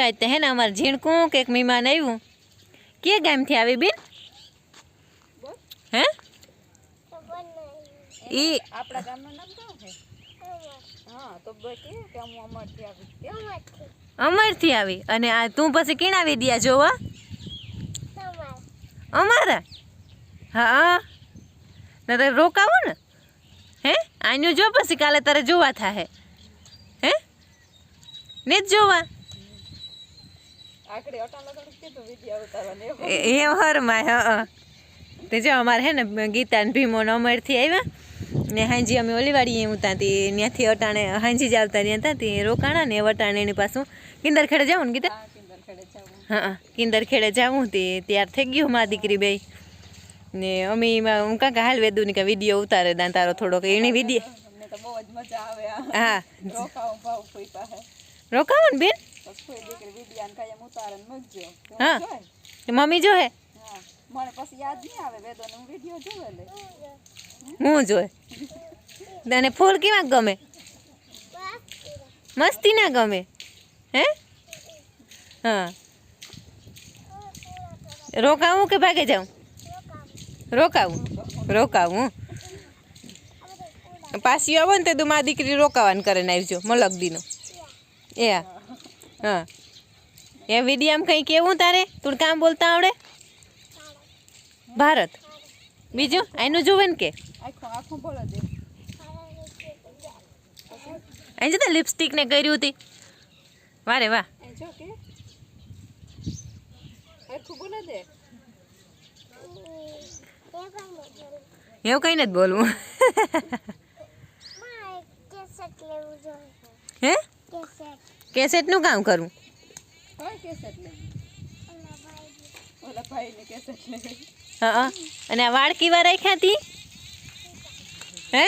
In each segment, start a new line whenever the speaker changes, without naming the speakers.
आज तो है ना अमर झीणकू के एक मेहमान आयु के गाम थी आवी बेन हैं ई
आपड़ा गाम નું નામ શું છે હા તો કે હું અમરથી આવી
અમરથી આવી અને આ તું પછી કેણાવી દિયા જોવા અમારા હા નરે રોકાવો ને હે આન્યું જો પછી કાલે તારે જોવા થાહે હે ને જોવા
આકડી અટાલા તો કે તો વિડિયો ઉતારવાનો
એ હરમાય હા તે જો અમારે હે ને ગીતા ને ભીમો ને અમરથી આવ્યા ને હાંજી અમે ઓલીવાડી ઉતા તી ત્યાંથી અટાણે હાંજી જ આવતા રહ્યા હતા તે રોકાણા ને વટાણે એની પાછું કિંદર ખેડે જાવું ને ગીતા હા કિંદર ખેડે જાવું તે ત્યાર થઈ ગયું મારી દીકરી બે ને અમે હું કાકા હાલ વેદુ ની કા વિડીયો ઉતારે દાન તારો થોડોક એની વિડીયો
અમને તો બહુ જ મજા આવે
હા
રોકાવ ભાવ કોઈ પાસે
રોકાવો ને બેન
કોઈ દીકરી વિડીયો ને કાયમ ઉતારે મૂકજો
હા મમ્મી જો હે
હા મને પછી યાદ નહીં આવે વેદો ને હું વિડીયો જોવે લે
હું જોય તને ફૂલ કેવા ગમે મસ્તી ના ગમે હે હા રોકાવું કે ભાગે જાઉં રોકાવું પાછી આવો ને તે તું મારી દીકરી રોકાવાનું કરે ને આવજો મલકદીનો એ હા એ વિડીયામાં કંઈ કેવું તારે તું કામ બોલતા આવડે ભારત બીજું આનું જોવે ને કે
આખો બોલો દે
અહીં જતા લિપસ્ટિક ને કર્યું હતી વારે વાહ
જો કે આખો બોલો દે
એવું કઈ નથી બોલવું હે કેસેટ નું કામ કરવું
હા કેસેટ લે ઓલા ભાઈ ને કેસેટ લે
હા અને આ વાળ કેવા રાખ્યા હતી હે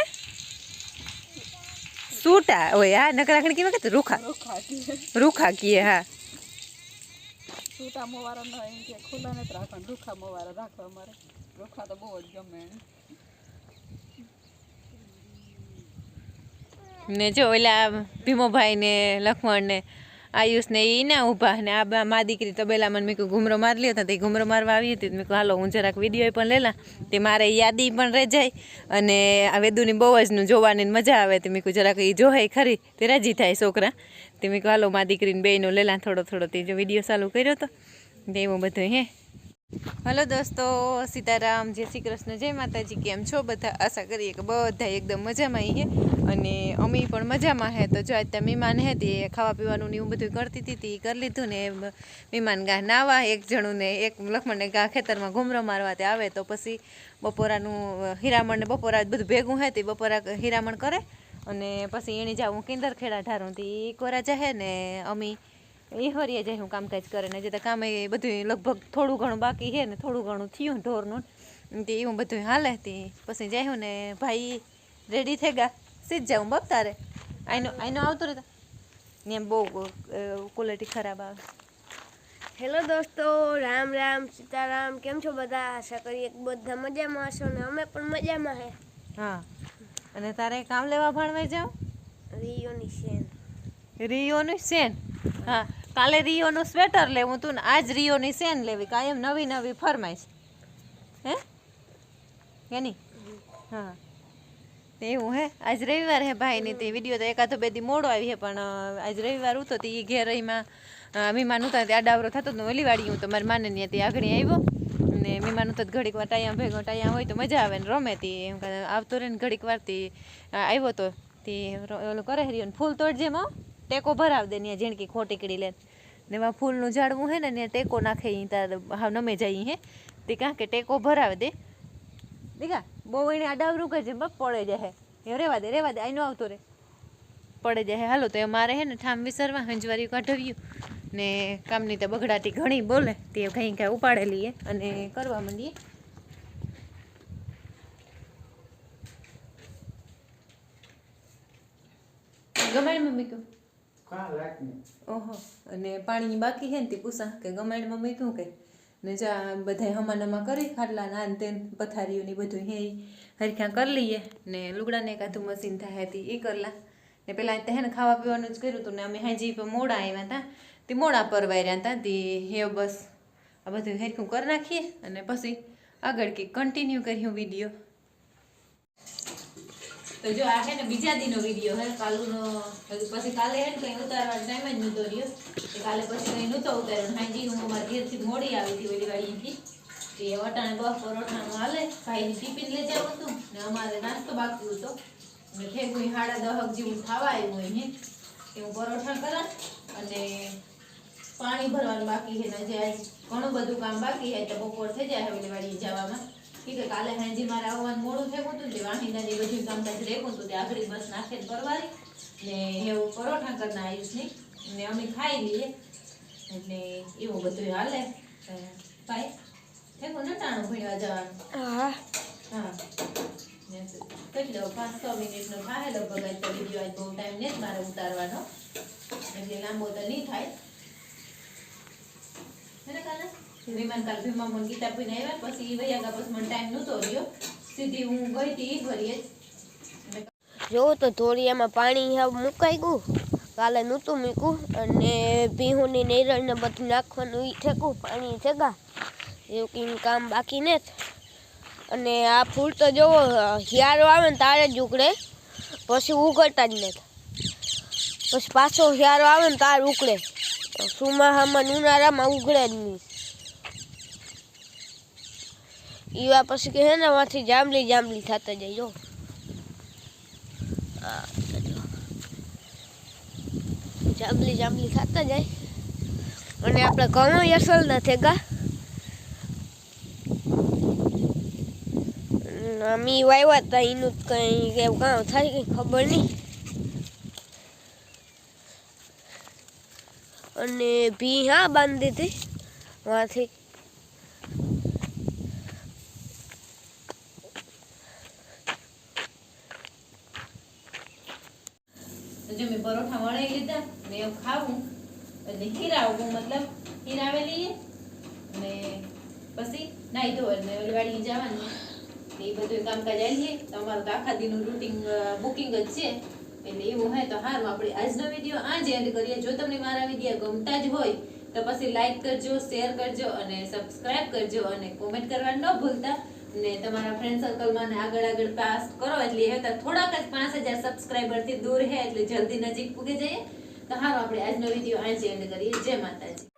સૂટા ઓય હા નકરાખણી કેવા કે રૂખા કીએ હા
સૂટા મોવારા ન એમ કે ખુલ્લા નથી રાખવાનું રૂખા મોવારા રાખવા અમારે રૂખા તો બહુ જ ગમે
ને જો ઓલા ભીમોભાઈ ને લખમણ ને આયુષ ને એ ના ઊભા ને આ મા દીકરી તબેલામાં મેં ઘૂમરો મારી લ્યો તે ઘૂમરો મારવા આવી હતી મેં હાલો હું જરાક વિડીયો પણ લેલા તે મારે યાદી પણ રહી જાય અને આ વેદુની બહુ જ નું જોવાની મજા આવે તે મેં જરાક એ જોહે ખરી તે રાજી થાય છોકરા તે મેં હાલો મા દીકરીને બેનો લેલા થોડો તે જો વિડીયો ચાલુ કર્યો હતો તે એવું બધું હે હલો દોસ્તો સીતારામ જય શ્રી કૃષ્ણ જય માતાજી કેમ છો બધા આશા કરીએ કે બધા એકદમ મજામાં હે અને અમે પણ મજામાં હે તો જો આજ ત્યાં મહેમાન હે તે ખાવા પીવાનું ને એવું બધું કરતી હતી તે કરી લીધું ને મહેમાન ગા નાવા એક જણું ને એક લખમણને ગા ખેતરમાં ઘૂમરો મારવા તે આવે તો પછી બપોરાનું હીરામણ ને બપોરા બધું ભેગું હે તે બપોરા હીરામણ કરે અને પછી એની જાઉં કિંદર ખેડા ઠારું તે કોરા જાહે ને અમી એ હરીએ જાય હું કામકાજ કરે ને જે તો કામ એ બધું લગભગ થોડું ઘણું બાકી છે ને થોડું ઘણું થયું ઢોરનું તે એવું બધું હાલે તે પછી જાય ને ભાઈ રેડી થઈ ગયા સીધ જાઉં બાપ તારે આઈનો આવતો રહેતા ને એમ બહુ ક્વોલિટી ખરાબ આવે
હેલો દોસ્તો રામ રામ સીતારામ કેમ છો બધા આશા કરીએ કે બધા મજામાં હશો ને અમે પણ મજામાં હે
હા અને તારે કામ લેવા ભણવાઈ જાવ રિયોની સેન હા કાલે રિયોનું સ્વેટર લેવું હતું ને આજ રિયોની સેન લેવી કાયમ નવી નવી ફરમાઈશ હે કે નહીં હા એવું હે આજ રવિવાર હે ભાઈની તે વિડીયો તો એકાદો બે દી મોડો આવી હે પણ આજ રવિવાર હતો તો એ ઘેર રહીમાં મહેમાન ઉતા તે આડાવરો થતો ને ઓલી વાડી હું તો મારી માને ત્યાં તે આગળ આવ્યો ને મહેમાન ઉતા ઘડીક વાર ટાયા ભેગો ટાયા હોય તો મજા આવે ને રમે તે એમ આવતો રહે ને ઘડીક વાર તે આવ્યો તો તે ઓલું કરે રહ્યો ને ફૂલ તોડજે માં ટેકો ભરાવ દે ત્યાં ઝીણકી ખોટીકડી લે ને એમાં ફૂલનું ઝાડવું હે ને ત્યાં ટેકો નાખે તાર હાવ નમે જાય હે તે કાં કે ટેકો ભરાવે દે દીકા બહુ એને આડાવરું કરજે બસ પડે જાય એ રેવા દે આઈનો આવતો રે પડે જાય હાલો તો એ મારે હે ને ઠામ વિસરવા હંજવારી કાઢવ્યું ને કામની તો બગડાટી ઘણી બોલે તે કંઈ કાંઈ ઉપાડેલી હે અને કરવા માંડીએ ગમાડ મમ્મી કહું ઓહો અને પાણી બાકી હે ને તે પૂછા કે ગમાડ મમ્મી કહું કે ને જા બધા હમાનામાં કરી ખાટલા નાન તેન પથારીઓની બધું હે હરખ્યા કરી લઈએ ને લુગડાને એકાદું મશીન થાય હતી એ કરલા ને પેલા હે ને ખાવા પીવાનું જ કર્યું હતું ને અમે હાજી મોડા આવ્યા હતા તે મોડા પરવાર્યા હતા તે હે બસ આ બધું હેરખું કરી નાખીએ અને પછી આગળ કે કન્ટિન્યુ કર્યું વિડીયો. તો જો આ હે ને બીજા દીનો વિડીયો હે કાલુનો. પછી કાલે હે ને કંઈ ઉતારવાનો ટાઈમ જ નહોતો રહ્યો. કાલે પછી કંઈ નહોતો ઉતાર્યો. હાજી હું મારા ઘેરથી મોડી આવી હતી ઓલી વાડીથી. તે વટાણે બસ પરોઠાનું હાલે ભાઈને ટિફિન લઈ જવું હતું ને અમારે નાસ્તો બાકી હતો. ને ઠેકું 10:30 જેવું ખાવા આવ્યું હોય ને કે હું પરોઠા કરા અને પાણી ભરવાનું બાકી છે ને જે આજ ઘણું બધું કામ બાકી છે તો બપોર થઈ જાય ઓલી વાડી જવામાં. કે કાલે હાંજી મારે આવવાનું મોડું થયું હતું તે વાહિંદા ને બધું કામકાજ રહેવું હતું તે આગળ બસ નાખીને પરવારી ને એવું પરોઠા કરના આયુષની ને અમે ખાઈ લઈએ એટલે એવું બધું હાલે. ભાઈ ઠેકું નટાણું ભણવા જવાનું.
હા
હા કેટલો 5-6 મિનિટનો થાય લગભગ. આજ તો વિડીયો આજ બહુ ટાઈમ ને જ મારે ઉતારવાનો એટલે લાંબો તો નહીં થાય. હે કાલે વિમાન કાલ ભીમામણ ગીતા પીને આવ્યા પછી વૈયા પછી મને ટાઈમ નહોતો રહ્યો. સીધી હું ગઈ હતી ઘડીએ જ.
જો તો ધોળિયામાં પાણી હવે મુકાઈ ગયું. કાલે નહોતું મૂક્યું અને ભીહુની નેરળને બધું નાખવાનું ઈ ઠેકું પાણી ઠેકા એવું કંઈ કામ બાકી ને જ. અને આ ફૂલ તો જોવો હિયારો આવે ને તારે જ ઉકળે પછી ઉગડતા જ નથી. પછી પાછો હિયારો આવે ને તાર ઉકળે. સુમાહામાં ઉનાળામાં ઉગડે જ નહીં. ઈવા પછી કે હે ને માંથી જાંબલી જાંબલી થતા જાય. જો જાંબલી જાંબલી થતા જાય અને આપણે ઘણો અસલ નથી ગા. મી વાવ્યા હતા એનું કંઈ કેવું કામ થાય કંઈ ખબર નહીં. અને ભી હા બાંધી હતી વાથી.
જો મેં પરોઠા વણાઈ લીધા ને એવું ખાવું એટલે હીરાવું મતલબ હીરાવે લઈએ અને પછી નાહી ધોઈ ને ઓલી વાડી જવાનું એ બધું કામકાજ આવીએ. તો અમારું તો આખા દીનું રૂટિન બુકિંગ જ છે એટલે એવું હોય તો સારું. આપણે આજનો વિડીયો આ જ એન્ડ કરીએ. જો તમને મારા વિડીયો ગમતા જ હોય તો પછી લાઈક કરજો, શેર કરજો અને સબસ્ક્રાઈબ કરજો અને કોમેન્ટ કરવા ન ભૂલતા. ને તમારા ફ્રેન્ડ સર્કલમાં આગળ પાસ કરો એટલે હવે તો થોડાક જ 5000 સબસ્ક્રાઈબરથી દૂર હે એટલે જલ્દી નજીક પૂગી જઈએ. તો સારું આપણે આજનો વિડીયો આ જ એન્ડ કરીએ. જય માતાજી.